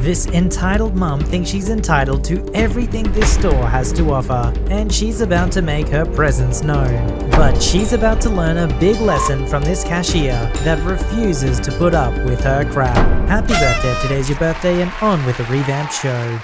This entitled mum thinks she's entitled to everything this store has to offer, and she's about to make her presence known. But she's about to learn a big lesson from this cashier that refuses to put up with her crap. Happy birthday if today's your birthday, and on with the revamped show.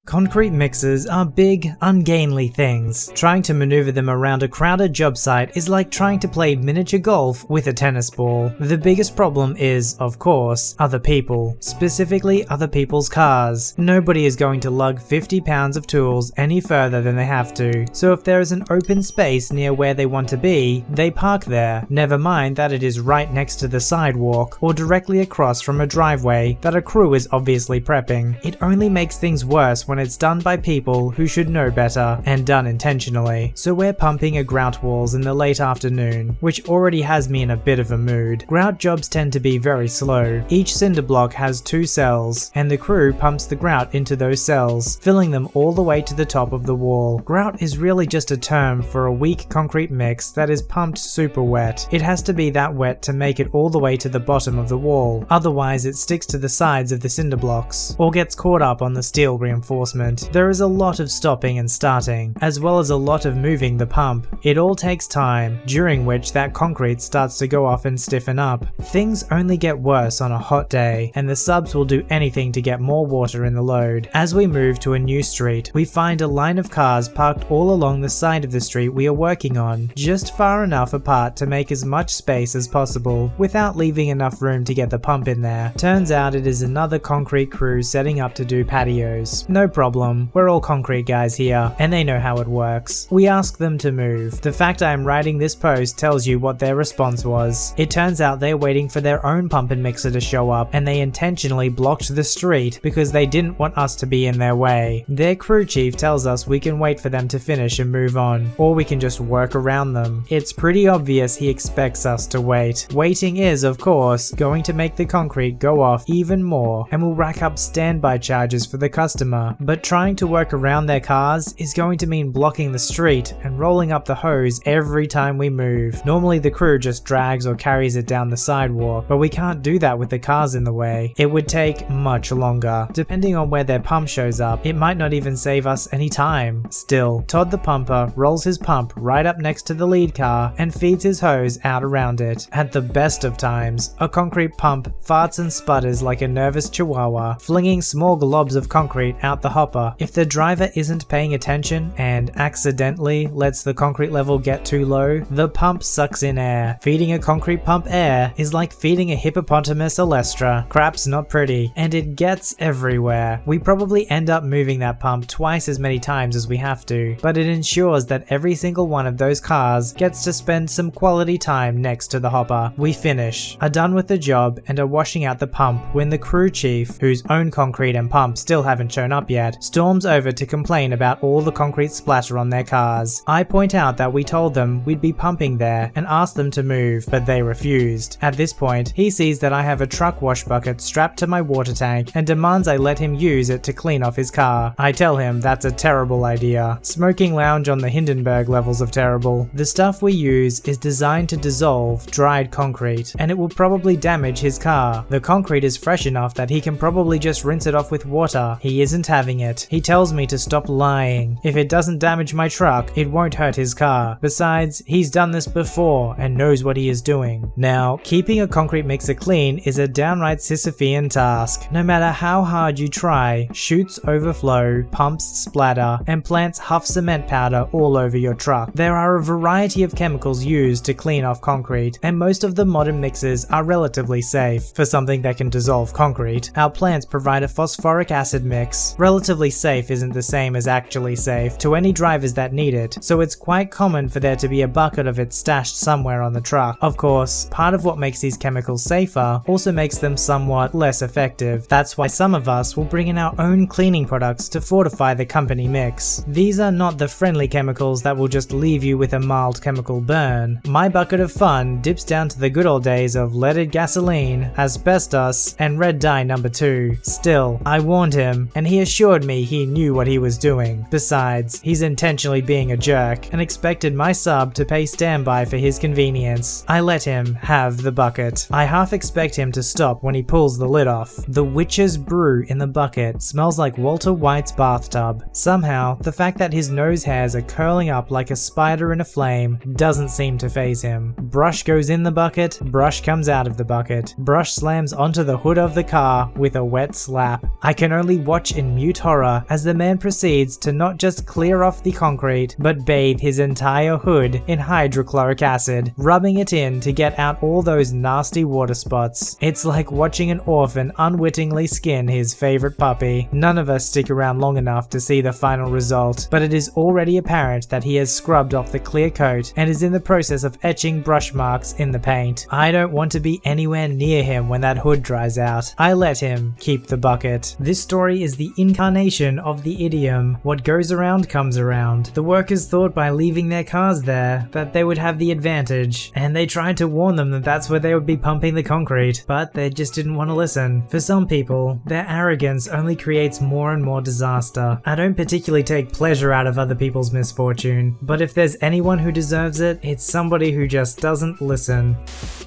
Concrete mixers are big, ungainly things. Trying to maneuver them around a crowded job site is like trying to play miniature golf with a tennis ball. The biggest problem is, of course, other people, specifically other people's cars. Nobody is going to lug 50 pounds of tools any further than they have to, so if there is an open space near where they want to be, they park there. Never mind that it is right next to the sidewalk or directly across from a driveway that a crew is obviously prepping. It only makes things worse when it's done by people who should know better and done intentionally. So we're pumping a grout walls in the late afternoon, which already has me in a bit of a mood. Grout jobs tend to be very slow. Each cinder block has 2 cells, and the crew pumps the grout into those cells, filling them all the way to the top of the wall. Grout is really just a term for a weak concrete mix that is pumped super wet. It has to be that wet to make it all the way to the bottom of the wall, otherwise it sticks to the sides of the cinder blocks, or gets caught up on the steel reinforcement. There is a lot of stopping and starting, as well as a lot of moving the pump. It all takes time, during which that concrete starts to go off and stiffen up. Things only get worse on a hot day, and the subs will do anything to get more water in the load. As we move to a new street, we find a line of cars parked all along the side of the street we are working on, just far enough apart to make as much space as possible, without leaving enough room to get the pump in there. Turns out it is another concrete crew setting up to do patios. No problem, we're all concrete guys here, and they know how it works. We ask them to move. The fact I am writing this post tells you what their response was. It turns out they're waiting for their own pump and mixer to show up, and they intentionally blocked the street because they didn't want us to be in their way. Their crew chief tells us we can wait for them to finish and move on, or we can just work around them. It's pretty obvious he expects us to wait. Waiting is, of course, going to make the concrete go off even more, and will rack up standby charges for the customer. But trying to work around their cars is going to mean blocking the street and rolling up the hose every time we move. Normally the crew just drags or carries it down the sidewalk, but we can't do that with the cars in the way. It would take much longer. Depending on where their pump shows up, it might not even save us any time. Still, Todd the pumper rolls his pump right up next to the lead car and feeds his hose out around it. At the best of times, a concrete pump farts and sputters like a nervous chihuahua, flinging small globs of concrete out the hopper. If the driver isn't paying attention and accidentally lets the concrete level get too low, the pump sucks in air. Feeding a concrete pump air is like feeding a hippopotamus olestra. Crap's not pretty, and it gets everywhere. We probably end up moving that pump twice as many times as we have to, but it ensures that every single one of those cars gets to spend some quality time next to the hopper. We finish, are done with the job, and are washing out the pump when the crew chief, whose own concrete and pump still haven't shown up yet, storms over to complain about all the concrete splatter on their cars. I point out that we told them we'd be pumping there and asked them to move, but they refused. At this point, he sees that I have a truck wash bucket strapped to my water tank and demands I let him use it to clean off his car. I tell him that's a terrible idea. Smoking lounge on the Hindenburg levels of terrible. The stuff we use is designed to dissolve dried concrete, and it will probably damage his car. The concrete is fresh enough that he can probably just rinse it off with water. He isn't having it. He tells me to stop lying. If it doesn't damage my truck, it won't hurt his car. Besides, he's done this before and knows what he is doing. Now, keeping a concrete mixer clean is a downright Sisyphean task. No matter how hard you try, chutes overflow, pumps splatter, and plants huff cement powder all over your truck. There are a variety of chemicals used to clean off concrete, and most of the modern mixers are relatively safe. For something that can dissolve concrete, our plants provide a phosphoric acid mix. Relatively safe isn't the same as actually safe to any drivers that need it, so it's quite common for there to be a bucket of it stashed somewhere on the truck. Of course, part of what makes these chemicals safer also makes them somewhat less effective. That's why some of us will bring in our own cleaning products to fortify the company mix. These are not the friendly chemicals that will just leave you with a mild chemical burn. My bucket of fun dips down to the good old days of leaded gasoline, asbestos, and red dye number 2. Still, I warned him, and he assured assured me he knew what he was doing. Besides, he's intentionally being a jerk and expected my sub to pay standby for his convenience. I let him have the bucket. I half expect him to stop when he pulls the lid off. The witch's brew in the bucket smells like Walter White's bathtub. Somehow, the fact that his nose hairs are curling up like a spider in a flame doesn't seem to faze him. Brush goes in the bucket, brush comes out of the bucket. Brush slams onto the hood of the car with a wet slap. I can only watch in mute horror as the man proceeds to not just clear off the concrete, but bathe his entire hood in hydrochloric acid, rubbing it in to get out all those nasty water spots. It's like watching an orphan unwittingly skin his favorite puppy. None of us stick around long enough to see the final result, but it is already apparent that he has scrubbed off the clear coat and is in the process of etching brush marks in the paint. I don't want to be anywhere near him when that hood dries out. I let him keep the bucket. This story is the incarnation of the idiom, what goes around comes around. The workers thought by leaving their cars there that they would have the advantage, and they tried to warn them that that's where they would be pumping the concrete, but they just didn't want to listen. For some people, their arrogance only creates more and more disaster. I don't particularly take pleasure out of other people's misfortune, but if there's anyone who deserves it, it's somebody who just doesn't listen.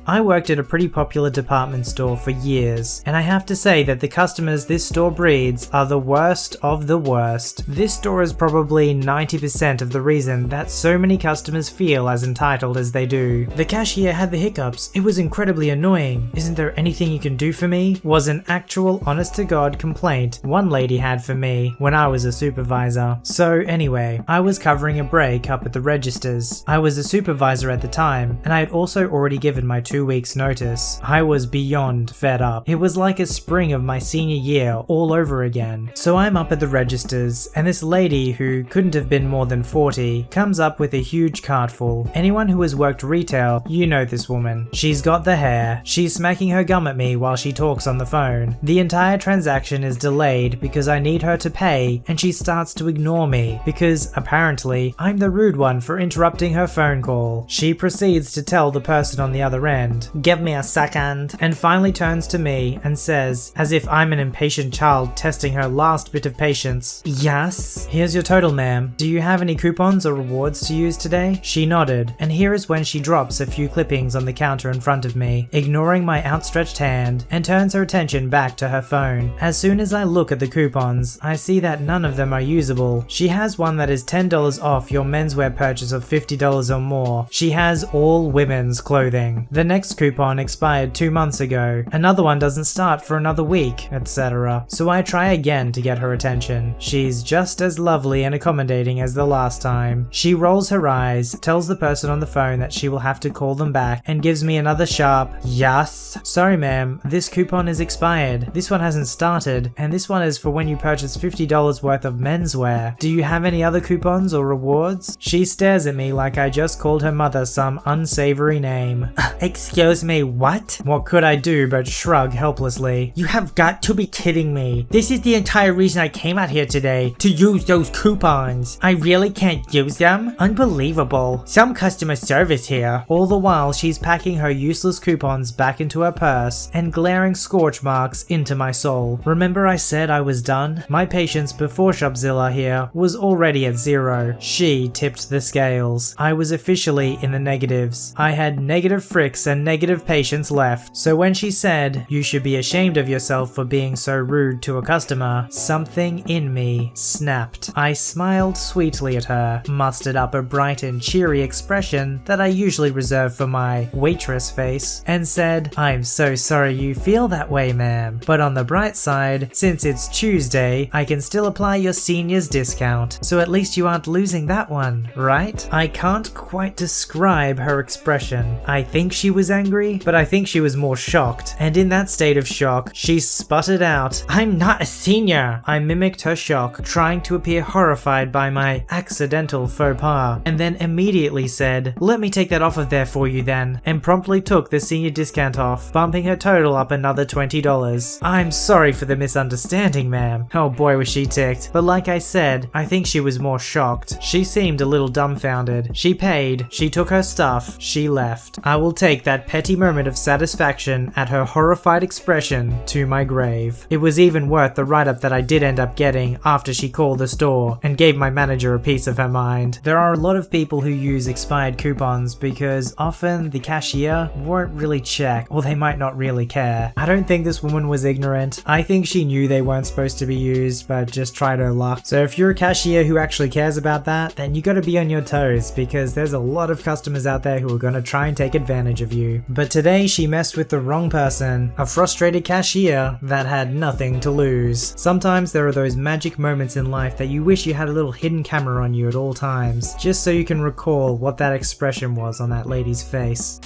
I worked at a pretty popular department store for years, and I have to say that the customers this store breeds are the worst of the worst. This store is probably 90% of the reason that so many customers feel as entitled as they do. The cashier had the hiccups. It was incredibly annoying. Isn't there anything you can do for me? Was an actual honest-to-God complaint one lady had for me when I was a supervisor. So anyway, I was covering a break up at the registers. I was a supervisor at the time, and I had also already given my 2 weeks notice. I was beyond fed up. It was like a spring of my senior year all over again. So I'm up at the registers, and this lady who couldn't have been more than 40 comes up with a huge cart full. Anyone who has worked retail, you know this woman. She's got the hair. She's smacking her gum at me while she talks on the phone. The entire transaction is delayed because I need her to pay, and she starts to ignore me because apparently I'm the rude one for interrupting her phone call. She proceeds to tell the person on the other end, "Give me a second," and finally turns to me and says, as if I'm an impatient child testing her last bit of patience, "Yes? Here's your total, ma'am. Do you have any coupons or rewards to use today?" She nodded, and here is when she drops a few clippings on the counter in front of me, ignoring my outstretched hand, and turns her attention back to her phone. As soon as I look at the coupons, I see that none of them are usable. She has one that is $10 off your menswear purchase of $50 or more. She has all women's clothing. The next coupon expired 2 months ago. Another one doesn't start for another week, etc. So I try again to get her attention. She's just as lovely and accommodating as the last time. She rolls her eyes, tells the person on the phone that she will have to call them back, and gives me another sharp, "Yes? Sorry ma'am, this coupon is expired. This one hasn't started, and this one is for when you purchase $50 worth of menswear. Do you have any other coupons or rewards?" She stares at me like I just called her mother some unsavory name. "Excuse me, what?" What could I do but shrug helplessly? "You have got to be kidding me. This is the entire reason I came out here today, to use those coupons. I really can't use them? Unbelievable. Some customer service here." All the while she's packing her useless coupons back into her purse and glaring scorch marks into my soul. Remember I said I was done? My patience before Shopzilla here was already at 0. She tipped the scales. I was officially in the negatives. I had negative fricks and negative patience left. So when she said, "You should be ashamed of yourself for being so rude to a customer," something in me snapped. I smiled sweetly at her, mustered up a bright and cheery expression that I usually reserve for my waitress face, and said, "I'm so sorry you feel that way, ma'am. But on the bright side, since it's Tuesday, I can still apply your senior's discount. So at least you aren't losing that one, right?" I can't quite describe her expression. I think she was angry, but I think she was more shocked. And in that state of shock, she sputtered out, "I'm not a senior." I mimicked her shock, trying to appear horrified by my accidental faux pas, and then immediately said, "Let me take that off of there for you then," and promptly took the senior discount off, bumping her total up another $20. "I'm sorry for the misunderstanding, ma'am." Oh boy was she ticked, but like I said, I think she was more shocked. She seemed a little dumbfounded. She paid, she took her stuff, she left. I will take that petty moment of satisfaction at her horrified expression to my grave. It was even worth the write-up that I did end up getting after she called the store and gave my manager a piece of her mind. There are a lot of people who use expired coupons because often the cashier won't really check, or they might not really care. I don't think this woman was ignorant. I think she knew they weren't supposed to be used, but just tried her luck. So if you're a cashier who actually cares about that, then you gotta be on your toes, because there's a lot of customers out there who are gonna try and take advantage of you. But today she messed with the wrong person, a frustrated cashier that had nothing to lose. Sometimes there are those magic moments in life that you wish you had a little hidden camera on you at all times, just so you can recall what that expression was on that lady's face.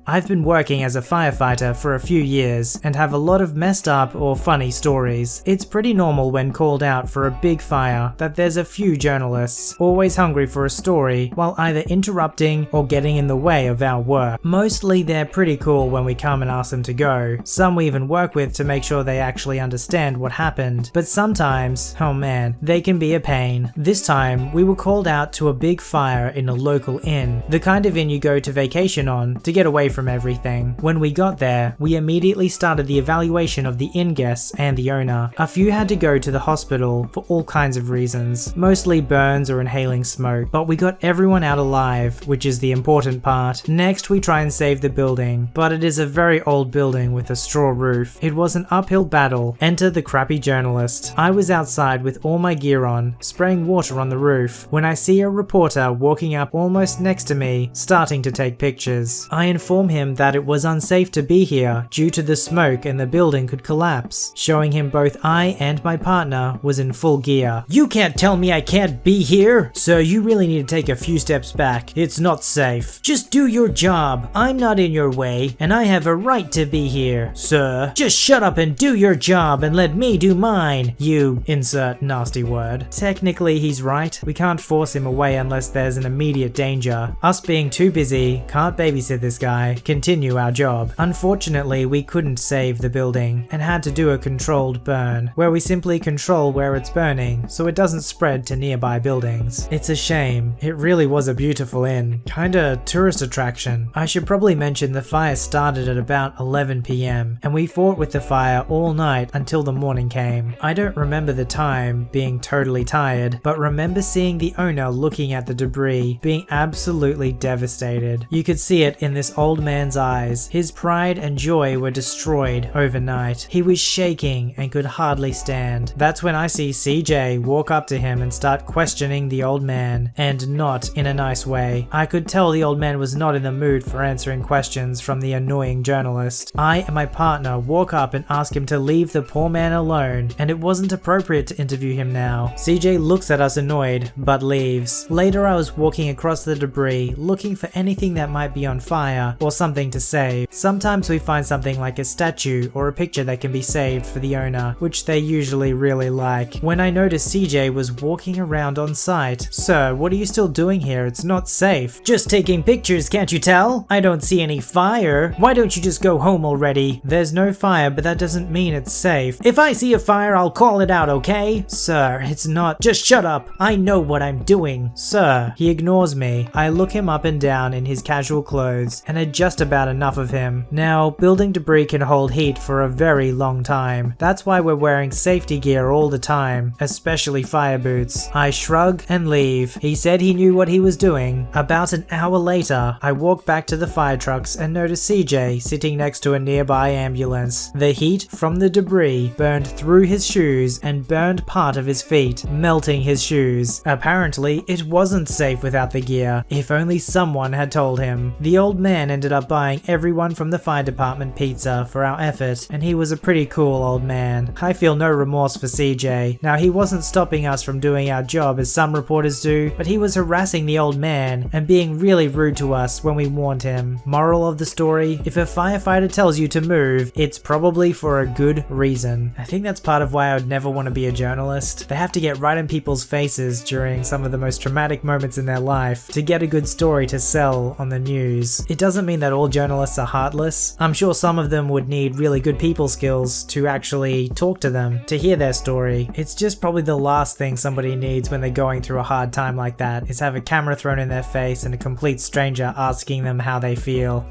I've been working as a firefighter for a few years and have a lot of messed up or funny stories. It's pretty normal when called out for a big fire that there's a few journalists always hungry for a story while either interrupting or getting in the way of our work. Mostly they're pretty cool when we come and ask them to go. Some we even work with to make sure they actually understand what happened. But sometimes, oh man, they can be a pain. This time we were called out to a big fire in a local inn, the kind of inn you go to vacation on to get away from everything. When we got there, we immediately started the evaluation of the inn guests and the owner. A few had to go to the hospital for all kinds of reasons, mostly burns or inhaling smoke, but we got everyone out alive, which is the important part. Next we try and save the building, but it is a very old building with a straw roof. It was an uphill battle. Enter the crappy journalist. I was outside with all my gear on, spraying water on the roof, when I see a reporter walking up almost next to me, starting to take pictures. I inform him that it was unsafe to be here due to the smoke and the building could collapse, showing him both I and my partner was in full gear. "You can't tell me I can't be here! Sir, you really need to take a few steps back. It's not safe. Just do your job. I'm not in your way, and I have a right to be here. Sir, just shut up and do your job and let me do mine. You insert nasty word." Technically he's right. We can't force him away unless there's an immediate danger. Us being too busy, can't babysit this guy, continue our job. Unfortunately, we couldn't save the building and had to do a controlled burn, where we simply control where it's burning so it doesn't spread to nearby buildings. It's a shame. It really was a beautiful inn, kinda tourist attraction. I should probably mention the fire started at about 11 PM and we fought with the fire all night until the morning came. I don't remember the time, being totally tired, but remember seeing the owner looking at the debris, being absolutely devastated. You could see it in this old man's eyes. His pride and joy were destroyed overnight. He was shaking and could hardly stand. That's when I see CJ walk up to him and start questioning the old man, and not in a nice way. I could tell the old man was not in the mood for answering questions from the annoying journalist. I and my partner walk up and ask him to leave the poor man alone, and it wasn't appropriate to interview him now. CJ looks at us annoyed, but leaves. Later I was walking across the debris, looking for anything that might be on fire or something to save. Sometimes we find something like a statue or a picture that can be saved for the owner, which they usually really like. When I noticed CJ was walking around on site, "Sir, what are you still doing here? It's not safe." "Just taking pictures, can't you tell? I don't see any fire. Why don't you just go home already?" "There's no fire, but that doesn't mean it's safe." "If I see a fire, I'll call it out, okay?" "Sir, it's not." "Just shut up. I know what I'm doing." "Sir." He ignores me. I look him up and down in his casual clothes and had just about enough of him. Now, building debris can hold heat for a very long time. That's why we're wearing safety gear all the time, especially fire boots. I shrug and leave. He said he knew what he was doing. About an hour later, I walk back to the fire trucks and notice CJ sitting next to a nearby ambulance. The heat from the debris burned through his shoes and burned part of his feet, melting his shoes. Apparently, it wasn't safe without the gear. If only someone had told him. The old man ended up buying everyone from the fire department pizza for our effort, and he was a pretty cool old man. I feel no remorse for CJ. Now, he wasn't stopping us from doing our job as some reporters do, but he was harassing the old man and being really rude to us when we warned him. Moral of the story: if a firefighter tells you to move, it's probably for a good reason. I think that's part of why I would never want to be a journalist. They have to get right in people's faces during some of the most traumatic moments in their life to get a good story to sell on the news. It doesn't mean that all journalists are heartless. I'm sure some of them would need really good people skills to actually talk to them, to hear their story. It's just probably the last thing somebody needs when they're going through a hard time like that, is have a camera thrown in their face and a complete stranger asking them how they feel.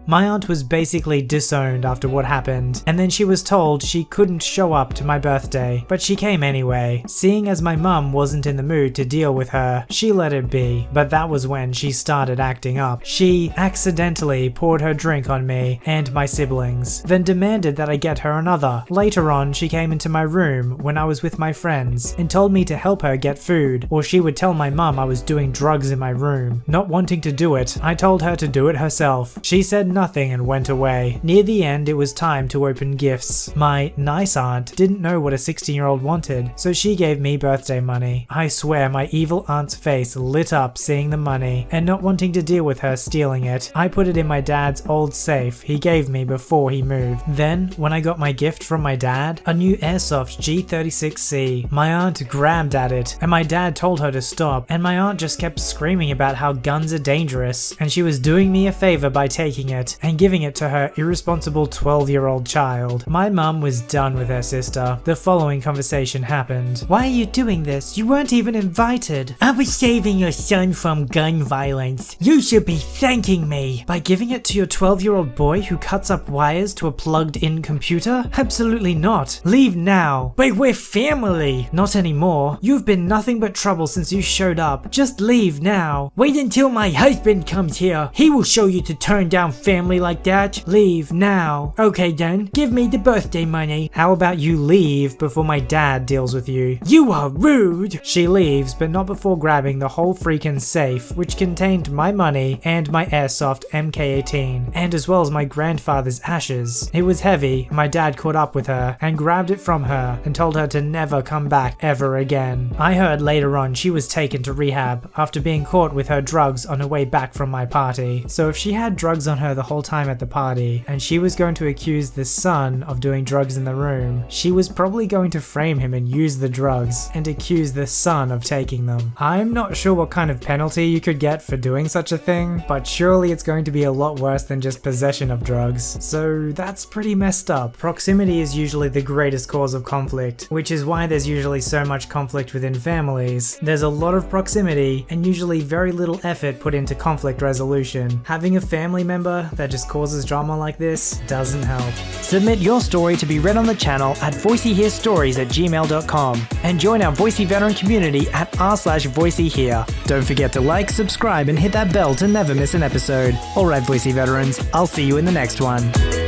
My aunt was basically disowned after what happened, and then she was told she couldn't show up to my birthday, but she came anyway. Seeing as my mum wasn't in the mood to deal with her, she let it be, but that was when she started acting up. She accidentally poured her drink on me and my siblings, then demanded that I get her another. Later on, she came into my room when I was with my friends and told me to help her get food, or she would tell my mum I was doing drugs in my room. Not wanting to do it, I told her to do it herself. She said nothing and went away. Near the end, it was time to open gifts. My nice aunt didn't know what a 16-year-old wanted, so she gave me birthday money. I swear my evil aunt's face lit up seeing the money, and not wanting to deal with her stealing it, I put it in my dad's old safe he gave me before he moved. Then, when I got my gift from my dad, a new airsoft G36C, my aunt grabbed at it, and my dad told her to stop, and my aunt just kept screaming about how guns are dangerous, and she was doing me a favor by taking it and giving it to her irresponsible 12-year-old child. My mum was done with her sister. The following conversation happened. "Why are you doing this? You weren't even invited." "I was saving your son from gun violence. You should be thanking me." "By giving it to your 12-year-old boy who cuts up wires to a plugged-in computer? Absolutely not. Leave now." "But we're family." "Not anymore. You've been nothing but trouble since you showed up. Just leave now." "Wait until my husband comes here. He will show you to turn down family like that." "Leave now." "Okay then, give me the birthday money." "How about you leave before my dad deals with you?" "You are rude." She leaves, but not before grabbing the whole freaking safe, which contained my money and my airsoft MK18, and as well as my grandfather's ashes. It was heavy, and my dad caught up with her and grabbed it from her and told her to never come back ever again. I heard later on she was taken to rehab after being caught with her drugs on her way back from my party. So if she had drugs on her the whole time at the party, and she was going to accuse the son of doing drugs in the room, she was probably going to frame him and use the drugs and accuse the son of taking them. I'm not sure what kind of penalty you could get for doing such a thing, but surely it's going to be a lot worse than just possession of drugs. So that's pretty messed up. Proximity is usually the greatest cause of conflict, which is why there's usually so much conflict within families. There's a lot of proximity and usually very little effort put into conflict resolution. Having a family member that just causes drama like this doesn't help. Submit your story to be read on the channel at voiceyherestories@gmail.com and join our Voicey veteran community at r/VoiceyHere. Don't forget to like, subscribe, and hit that bell to never miss an episode. Alright Voicey veterans, I'll see you in the next one.